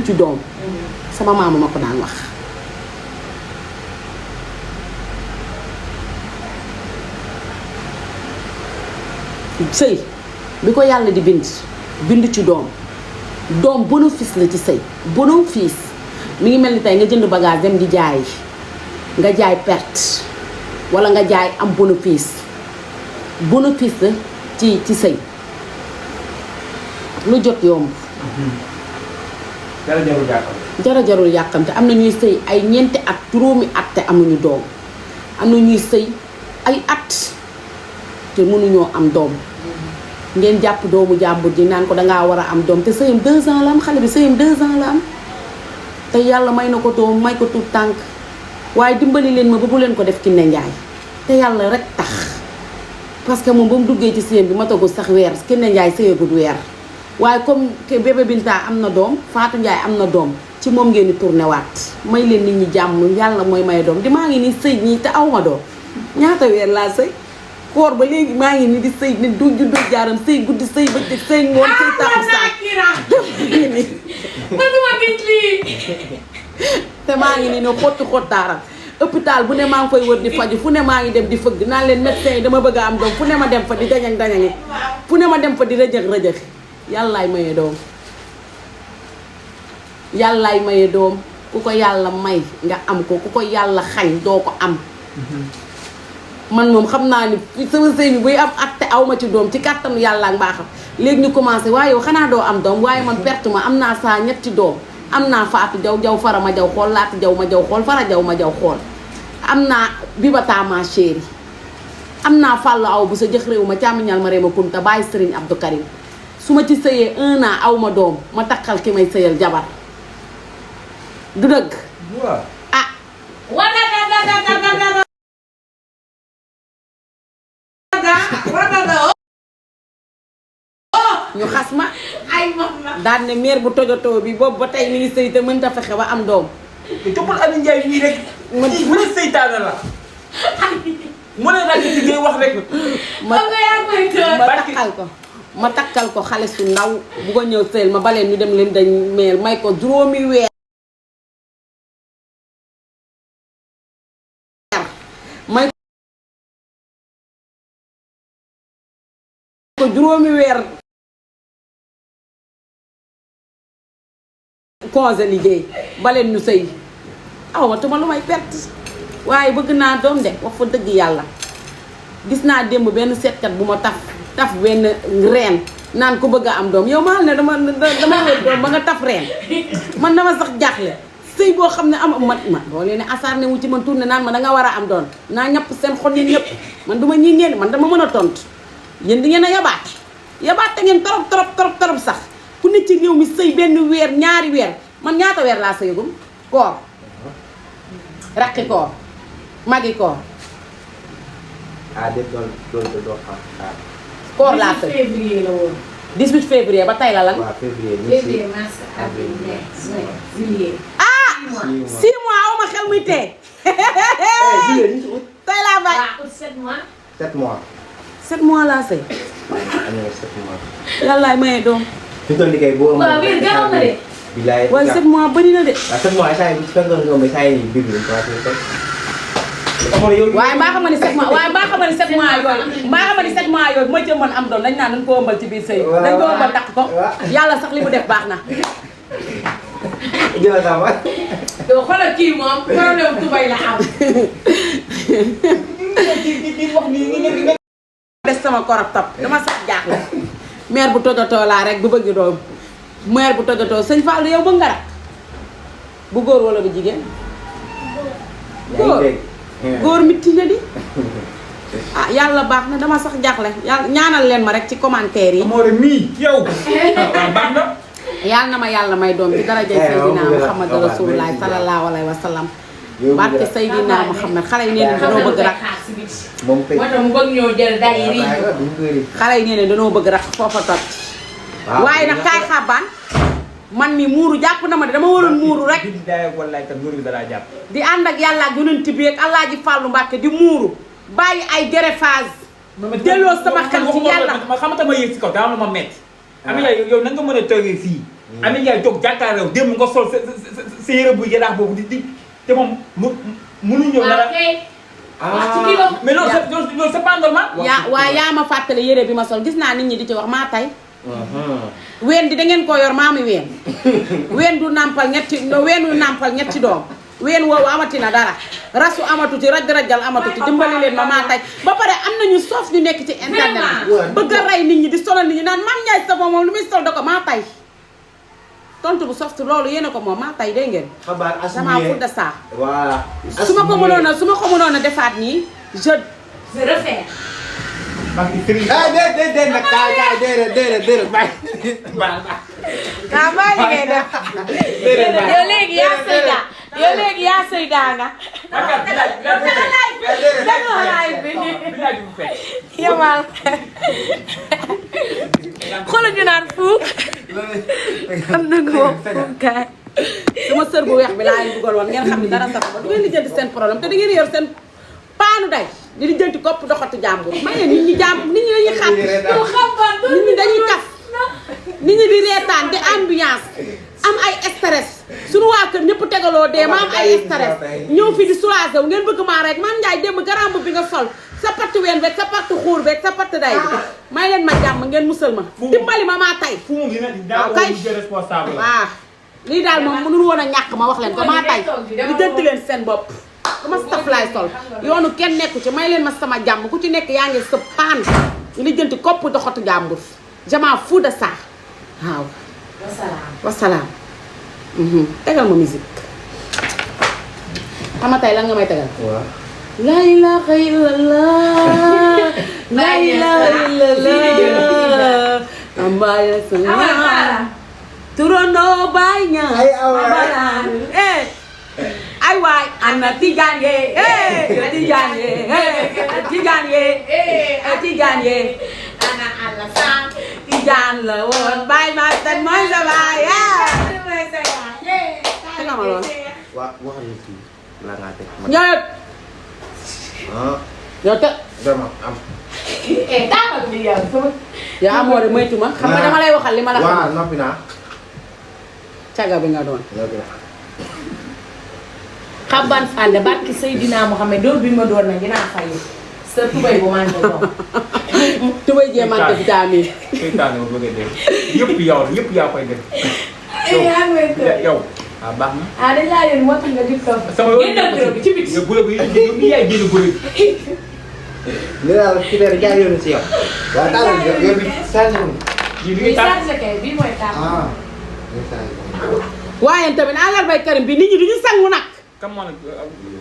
ci doom sama maama ma ko daan wax sëy bi ko yàlla di bind ci doom bénéfice la ci sëy bénéfice mi ngi mel ni tey nga jënd bagage dem di jaay nga jaay perte wala nga jaay am bénéfice la ci sëy lu jot yomb jara jarul yàkkamte am na ñuy sëy ay ñeenti at juróomi at te amuñu doom am na ñuy sëy ay at te mënuñoo am doom ngeen jàpp doomu jàmbur ji naan ko dangaa war a am doom te sëyam 2 ans la am xale bi sëyam 2 ans la am te yàlla may na ko doom may ko tuut tànk waaye dimbali leen ma ba bu leen ko def Kiné Ndiaye te yàlla rek tax parce que moom ba mu duggee ci sëyam bi matagul sax weer Kiné Ndiaye sëyagul weer waaye comme bébé Binta am na doom Fatou Ndiaye am na doom ci moom ngeen di tourné waat may leen nit ñi jàmm yàlla mooy may doom di maa ngi ni sëy ñii te awma doom ñaata weer laa sëy koor ba léegi maa ngi ni di sëy ni du juddu jaaram sëy guddi sëy bëccëg sëy ngoon sëy te maa ngi ni ne xotti xottaaral hôpital bu ne maa ngi koy wër di faju fu ne maa ngi dem di fëgg naan leen médecin yi dama bëgg a am doom fu ne ma dem fa di dañang dañangi fu ne ma dem fa di rëjëx rëjëx yàllaay maye doom yàllaay maye doom ku ko yàlla may nga am ko ku ko yàlla xañ doo ko am man moom xam naa ni sama sëy bi buy am at te aw ma ci doom ci kàttanu yàlla ak mbaaxam léegi ñu commencé waaye yow xanaa doo am doom waaye man perte ma am naa saa ñetti doom am naa Faatu Jaw Jaw fara ma jaw xool Laati Jaw ma jaw xool fara jaw ma jaw xool am naa Bibata ma chéri am naa Fàllu aw bu sa jëx réew ma càmmiñal ma réema kunta bàyyi Sëriñ Abdou Karim su ma ci sëyee 1 an aw ma doom ma takkal ki may sëyal jabar du dëgg ah ñu xas ma ay daan ne mère bu tojotoo bi boobu ba tey mi ngi sëy te mënta fexe ba am doom toppal Ami Ndiaye bii rek mu ne seytaane la mu ne nag ci ngay wax rek ma takkal ko xale su ndaw bu ko ñëw sëyal ma baleen ñu dem leen dañ meel may ko juróomi weer may ko juróomi weer congé liggéey baleen ñu sëy awatuma lu may perte waaye bëgg naa doom de wax fa dëgg yàlla gis naa démb benn seetkat bu ma taf benn reen naan ko bëgg a am doom yow maa ne dama wér doom ba nga taf reen man dama sax jaaxle sëy boo xam ne am ma boo leen ne asaar ne wu ci man tourné naan ma danga war a am doon naa ñëpp seen xol yéen ñëpp man duma ñii ngeen man dama mën a tontu yéen di ngeen a yabaate ngeen torop sax ku ne ci réew mi sëy benn weer ñaari weer man ñaata weer laa sëyagum koor rakki koor magi koor doo xam koor laa sëy 18 février ba tey la lan février mars avril mai juillet 6 mois aw ma xel muy tee tey laa bàyyi 7 mois 7 mois 7 mois laa sëy yàllaay maye doom fi mu toll nii kay boo waaw wér gaaw na de bilaay waaye 7 mois bëri na de waaw 7 mois saa yi bu fekkoon nga may saa yi biir bi waaye mbaa xam nga ni 7 mois waaye mbaa xam nga ni 7 mois yooyu mbaa xam nga ni 7 mois yooyu bu ma jëmoon am doom dañ naan dañ ko ëmbal ci biir sëy dañ ko ëmbal takk ko yàlla sax li mu def baax na jëla sama yow xoolal kii moom problème tubay la am des sama korop top dama sax jaaxle mère bu tojotoo laa rek bu bëgg doom mère bu tojotoo sëñ Fallou yow bëgg nga rak bu góor wala bu jigéen góor mitti na di ah yàlla baax na dama sax jaaxle yàlla ñaanal leen ma rek ci commentaire yi moo de mii yow waaw baax na yàlla na ma yàlla may doom bi dara jëy Seydina Muhammad Rasulullah sallallahu alayhi wa sallam barke Seydina Muhammad xale yi nee na danoo bëgg rak moom kay moo tax mu bëgg ñoo jël day ri xale yi nee na danoo bëgg rak foofa tot waaye nag kaay xabaan man mi muuru jàpp na ma de dama waroon muuru rek billaay wallaay kat nguur gi dara jàpp di ànd ak yàlla ak yonent bi ak Alaaji Fàllu Mbàkke di muuru bàyyi ay greffage delloo sama xel ci yàlla ma xamata ma yëg si kaw daa am lu ma metti Ami yow na nga mën a toogee fii Ami Ndiaye jóg jàkkaarloo démb nga sol sa yére bu yaraax boobu di te moom mënuñ ñëw dara. mais loolu c'est pas normal. waaye yaa ma fàttali yére bi ma sol gis naa nit ñi di ci wax maa tay ween di da ngeen koo yor maami ween ween du nàmpal ñetti doom ween woowu amati na dara rasu amatu ci raj-rajal amatu ci dimbali leen ma maa tay ba pare am nañu soof ñu nekk ci internet bëgg a rey nit ñi di solal nit ñi naan Mame Ndiaye Savon moom lu muy sol da ko maa tay tontu bu soft loolu yéen a ko moom maa tay dégg ngeen xabaar sama fudda saa voilà su ma ko mënoon a defaat nii je refais. déedéet nag kaay déedéet bàyyi. ah maa ngi ngay def. yow léegi yaa Seyda yow léegi yaa Seyda nga. yamal xoolal ñu naan fuuf. am na nga wax fuuf kaay. sama sër bu weex bi laa leen dugal woon ngeen xam ne dara sax ba du ngeen lijjanti seen problème te da ngeen yor seen paanu day di lijjanti kopp doxatu jàmbur. ma ne nit ñi dañuy xat nit ñi dañuy kaf nit ñi di reetaan di ambiance am ay stress suñu waa kër ñëpp tegaloo dee ma am ay stress ñëw fi di soulager wu ngeen bëgg maa rek Mame Ndiaye démb garamb bi nga sol sa pattu ween beeg sa pattu xuur beeg sa pattu day bi may leen ma jàmm ngeen musal ma dimbali ma maa tay kay waaw lii daal moom mënul woon a ñàkk ma wax leen ko maa tay li jënti leen seen bopp dama staf laay sol yoonu kenn nekku ci may leen ma sama jàmm ku ci nekk yaa ngi sa paan li jënti kopp doxatu jàmbur jamaa fu de ça waaw wasalaam tegal ma musique xama tey lan nga may tegal la ilaha illallah la ilaha illallah ambaye sama turono bay ña ay waay ana Tijaan ye Tijaan ye Tijaan ye Tijaan ye ana Alassane Tijaan la woon bay ma tan mooy sa baay nga ma lool waxal ni fii la nga teg ñëw yow te dama am yow amoo de moytu ma xam nga dama lay waxal li ma la xam waaw noppi naa caga bi nga doon xaban fande barki Seydina Mohamed door bi ma door na dinaa fay sa tubay bu man ko tubay jee man def jaami seytaane ma bëgg a def yëpp yow la yëpp yaa koy def yow ah baax na ah dañ laa leen moo tax nga di ko sama yoon bi ci biti yow gule bi yaay génn gule bi li daal ci leer jaay yoonu si yow waaw taal yow bi sànni yi li ngay taal bii mooy taal waaye tamit àllarbay karim bi nit ñi duñu sangu nag kam moo nag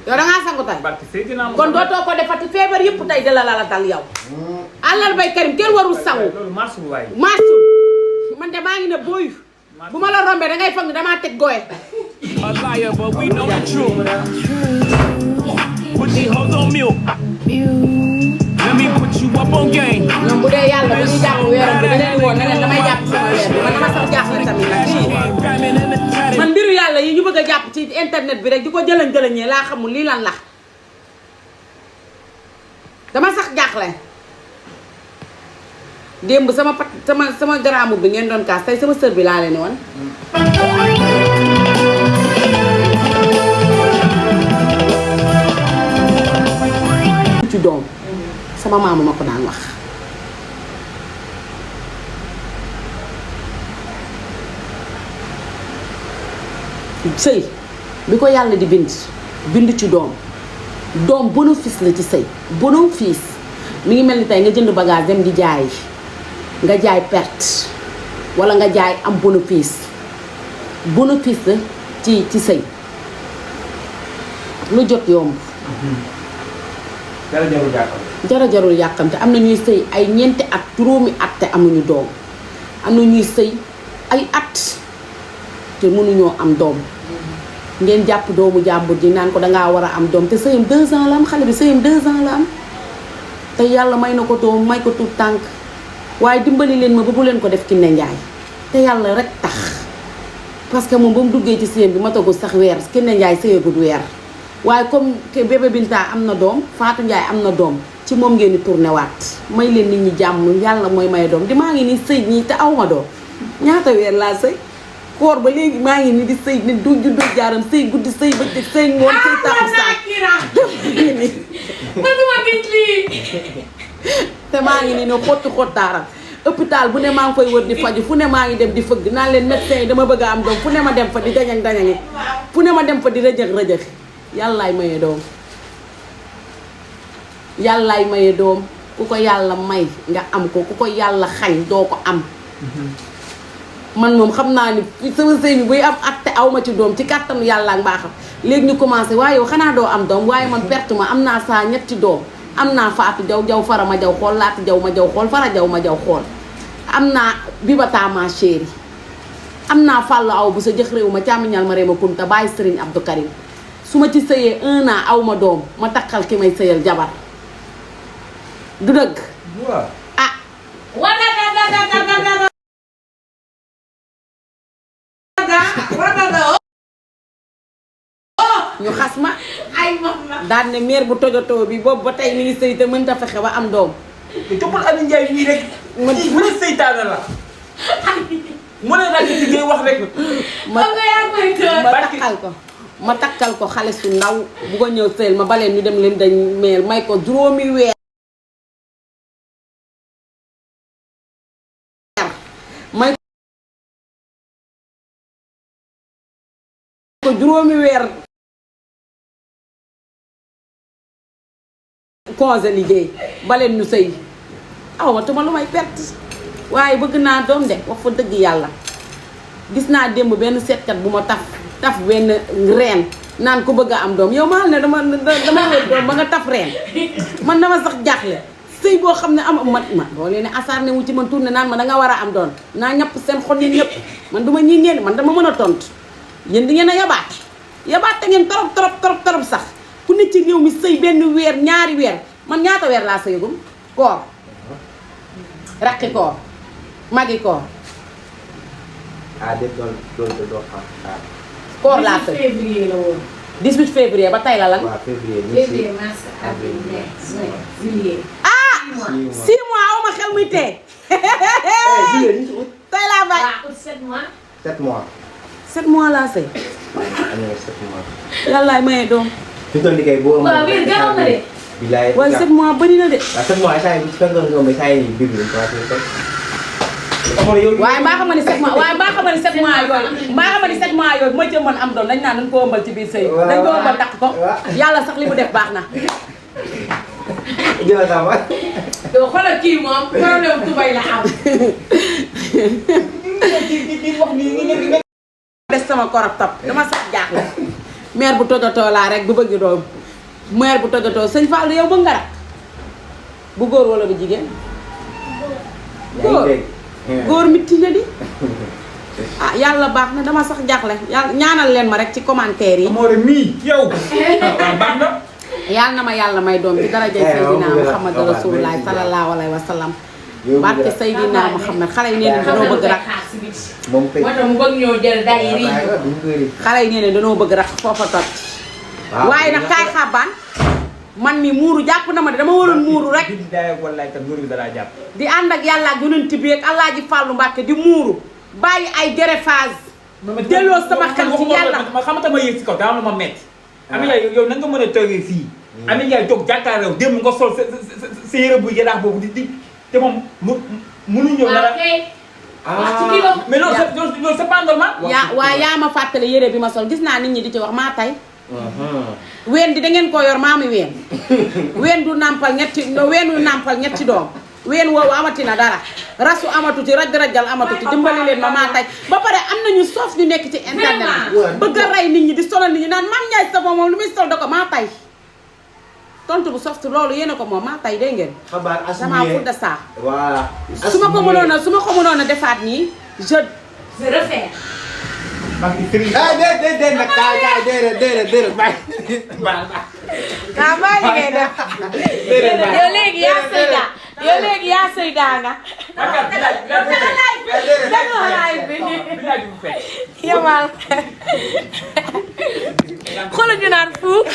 yow dangaa sangu tay barki Seydina kon dootoo ko defati feebar yëpp tey dala la dal yow àllarbay karim kenn warul sangu loolu marche bu waay marsul man de maa ngi ne booyu bu ma la rombee dangay foog ne damaa teg gooye A liar, but we know the truth. Put these hoes on mute. Let me put you up on game. ñoom bu dee yàlla bu ñu jàpp weeram bi da leen woon na leen damay jàpp sama weer bi man dama sax jaaxle tamit nag man mbiru yàlla yi ñu bëgg a jàpp ci internet bi rek di ko jëlañ-jëlañee laa xamul lii lan la dama sax jaaxle démb sama garaamu bi ngeen doon kaas tey sama sër bi laa leen woon ci doom sama maamu ma ko daan wax sëy bi ko yàlla di bind ci doom bénéfice la ci sëy bénéfice mi ngi mel ni tey nga jënd bagage dem di jaay nga jaay perte walla nga jaay am bénéfice la ci sëy lu jot yomb jara jarul yàkkamte am na ñuy sëy ay ñeenti at juróomi at te amuñu doom am na ñuy sëy ay at te mënuñoo am doom ngeen jàpp doomu jàmbur ji naan ko dangaa war a am doom te sëyam 2 ans la am xale bi sëyam 2 ans la am te yàlla may na ko doom may ko tuut tànk waaye dimbali leen ma ba bu leen ko def Kiné Ndiaye te yàlla rek tax parce que moom ba mu duggee ci sëyam bi ma tagul sax weer Kiné Ndiaye sëyagul weer waaye comme que bébé Binta am na doom Fatou Ndiaye am na doom ci moom ngeen di tourné waat may leen nit ñi jàmm yàlla mooy may doom di maa ngi ni sëy ñii te aw ma doom ñaata weer laa sëy koor ba léegi maa ngi ni di sëy ne du juddu jaaram sëy guddi sëy bëccëg sëy ngoon sëy takkusaan mënuma gis lii. te maa ngi ni ne xottu xottaaram hôpital bu ne maa ngi koy wër di faju fu ne maa ngi dem di fëgg naan leen médecin yi dama bëgg a am doom fu ne ma dem fa di dañang dañangi fu ne ma dem fa di rëjëx rëjëx yàllaay maye doom yàllaay maye doom ku ko yàlla may nga am ko ku ko yàlla xañ doo ko am man moom xam naa ni sama sëy bi buy am atte aw ma ci doom ci kàttanu yàlla ak mbaaxam léegi ñu commencé waaye yow xanaa doo am doom waaye man perte ma am naa saa ñetti doom am naa faatu jaw jaw fara ma jaw xool laati jaw ma jaw xool fara jaw ma jaw xool am naa bibata ma chéri am naa fàllu aw bu sa jëx réew ma càmmiñal ma réew ma kunta bàyyi Serigne Abdou Karim su ma ci sëyee 1 an aw ma doom ma takkal ki may sëyal jabar du dëgg ah ñu xas ma ay moom la. daan ne mère bu tojotoo bi boobu ba tey mi ngi sëy te mënta fexe ba am doom jokkul Ami Ndiaye mii rek mu ne seytaane la mu ne nag li ngay wax rek ma takkal ko xale su ndaw bu ko ñëw sëyal ma baleen ñu dem leen dañ meel may ko juróomi weer may ko juróomi weer congé liggéey baleen ñu sëy aw tuma lu may perte waaye bëgg naa doom de wax fa dëgg yàlla gis naa démb benn seetkat bu ma taf benn reen naan ko bëgg a am doom yow maa ne dama wër doom ba nga taf reen man dama sax jaaxle sëy boo xam ne am ma boo leen ne asaar ne wu ci man tourné naan ma danga war a am doon naa ñapp seen xol yi ñëpp man duma ñi ngeen man dama mën a tontu yéen di ngeen a yabaat te ngeen torop sax ku ne ci réew mi sëy benn weer ñaari weer man ñaata weer laa sëyagum koor raqi koor magi koor déet loolu doo xam koor laa sëy février la woon. 18 février ba tey la lan waaw février février mars avril mai juillet. 6 mois aw ma xel muy tee juillet ñu si août tey laa bay waaw 7 mois. 7 mois 7 mois laa sëy année 7 mois yàllaay maye doom fi toll nii kay boo waaw wér gaaw na de. bilaay waaye 7 mois bëri na de waaw 7 mois saa yi bu fekkoon nga saa yi biir bi commencé ko waaye mbaa xam nga ni 7 mois waaye mbaa xam nga ni 7 mois yooyu mbaa xam nga ni 7 mois yooyu bu ma ci mën am doom dañ naan dañ ko ëmbal ci biir sëy dañ ko ëmbal takk ko yàlla sax li mu def baax na jëla sama yow xoolal kii moom problème tubay la am. des sama korop top dama sax jaaxle mère bu tojotoo laa rek bu bëgg doom mère bu tojotoo sëñ Fall yow bëgg nga rak bu góor wala bu jigéen góor mitti na di ah yàlla baax na dama sax jaaxle yàlla ñaanal leen ma rek ci commentaire yi moo mii yow waaw baax na yàlla na ma yàlla may doom ci daraja Seydina Muhammad Rasulullah sallallahu alayhi wa sallam barke Seydina Muhammad xale yi nee nañ danoo bëgg rak moom kay moo tax mu bëgg ñëw jël day rii. xale yi nee nañ danoo bëgg rak foofa tot waaye nag kaay xabaan man mi muuru jàpp na ma de dama waroon muuru rek di daay wallaay kat muuru bi dalaa jàpp di ànd ak yàlla ak yonent bi ak Alaaji Fàllu Mbàkke di muuru bàyyi ay greffage delloo sama xel ci yàlla ma xamata ma yëg si kaw daa am lu ma metti Ami Ndiaye yow na nga mën a toogee fii Ami Ndiaye toog jàkkaarloo démb nga sol sa yére bu yaraax boobu di te moom mënu ñëw na la wax ci kilo. mais loolu c'est pas normal waaye yaa ma fàttali yére bi ma sol gis naa nit ñi di ci wax maa tay ween di da ngeen koo yor maami ween ween du nàmpal ñetti doom ween woowu amati na dara rasu amatu ci rajal amatu ci dimbali leen ma maa tay ba pare am nañu soof ñu nekk ci internet bi bëgg a rey nit ñi di sonal nit ñi naan Mame Ndiaye Savon moom lu muy sol da ko maa tay tontu bu soft loolu yéen a ko moom maa tay dégg ngeen xabaar damaa fudda saa voilà su ma ko mënoon a defaat nii je refais. déedéet nag kaay déedéet bàyyi kaa bàyyi li ngay def yow léegi yaa sëy daa yow léegi yaa sëy daa nga danga laay bi yamal xoolal ñu naan fuuf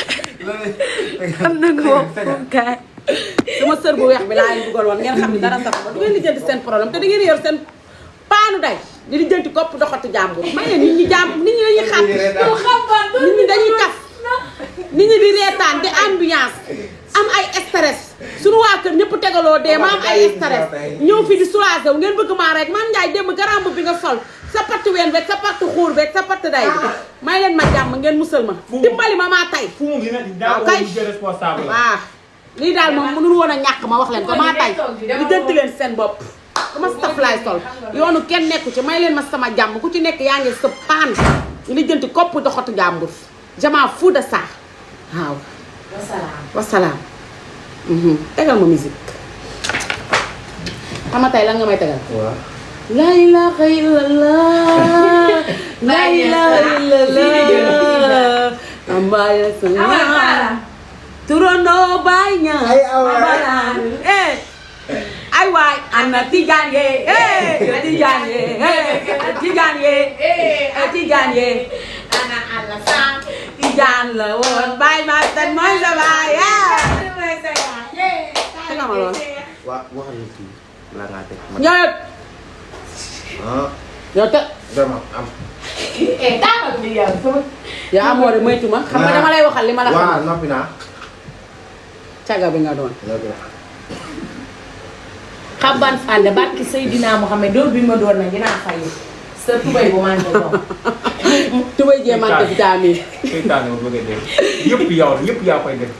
am na nga wax fuuf kaay sama sër bu weex bi laa leen dugal woon ngeen xam ne dara sax ba du ngeen lijjanti seen problème te da ngeen yor seen paanu day di lijjanti kopp doxatu jàmbur may leen nit ñi dañuy xam nit ñi dañuy kaf nit ñi di reetaan di ambiance am ay stress suñu waa kër ñëpp tegaloo dee ma am ay stress ñëw fi di soulager wu ngeen bëgg maa rek man Ndiaye démb garamb bi nga sol sa patt ween beeg sa patt xuur beeg sa patt day bi may leen ma jàmm ngeen musal ma dimbali ma maa tay waaw lii daal moom mënul woon a ñàkk ma wax leen ko maa tay di jënti leen seen bopp dama staf laay sol yoonu kenn nekku ci may leen ma sama jàmm ku ci nekk yaa ngi sa paan li jënti kopp doxatu jàmbur jamaa fu de ça waaw wasalaam tegal ma musique xama tay lan nga may tegal la ilaha illallah la ilaha illallah ambaya sama turondo bay ñaan ay waay ana Tijaan ye Tijaan ye Tijaan ye Tijaan ye ana Alassane Tijaan la woon bay ma tan mooy sa baay nga ma lool waxal ni ci la nga tek ñëw yow te dama am taxal bi yow yaa amoo rek moytu ma xam nga dama lay waxal li ma la xam waaw noppi naa caga bi nga doon xaban fande barki Seydina Mohamed door bi ma door na dinaa fayu sa tubay bu mante doom tubay jee mante vitamine seytaane ma bëgg a def yëpp yow yëpp yaa koy def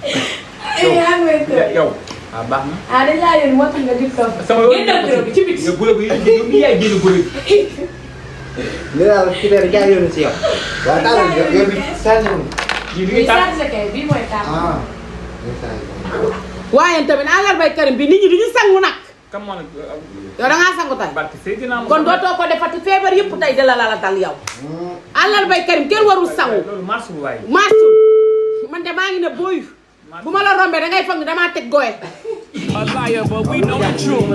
yow ah baax na dañ laa leen moo tax nga di toog génnal bi ci biti yow gula bi yow yaay génn gula bi nee naa la Kidere jaay yoonu si yow waaw taalal yow bi sànni bi chargé kay bii mooy taal waaye tamit àllarbay karim bi nit ñi duñu sangu nag kam moo yow da ngaa sangu tay barki Seydina kon dootoo ko defati feebar yëpp tey dala la dal yow àllarbay karim kenn warul sangu loolu marche bu waay marsul man de maa ngi ne booyu bu ma la rombee da ngay foog ne damaa teg gooye A liar, but we know the truth.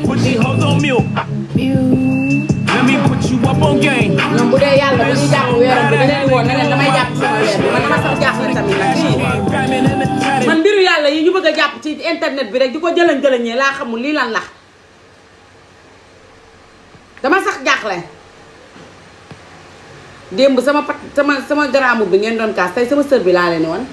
Put these hoes on mute. Let me put you up on game. ñoom bu dee yàlla bu ñuy jàpp weeram bi da leen woon ne leen damay jàpp sama weer bi man dama sax jaaxle tamit nag man mbiru yàlla yi ñu bëgg a jàpp ci internet bi rek di ko jëlañ-jëlañee laa xamul lii lan la dama sax jaaxle démb sama pat sama garaamu bi ngeen doon kaas tey sama sër bi laa leen woon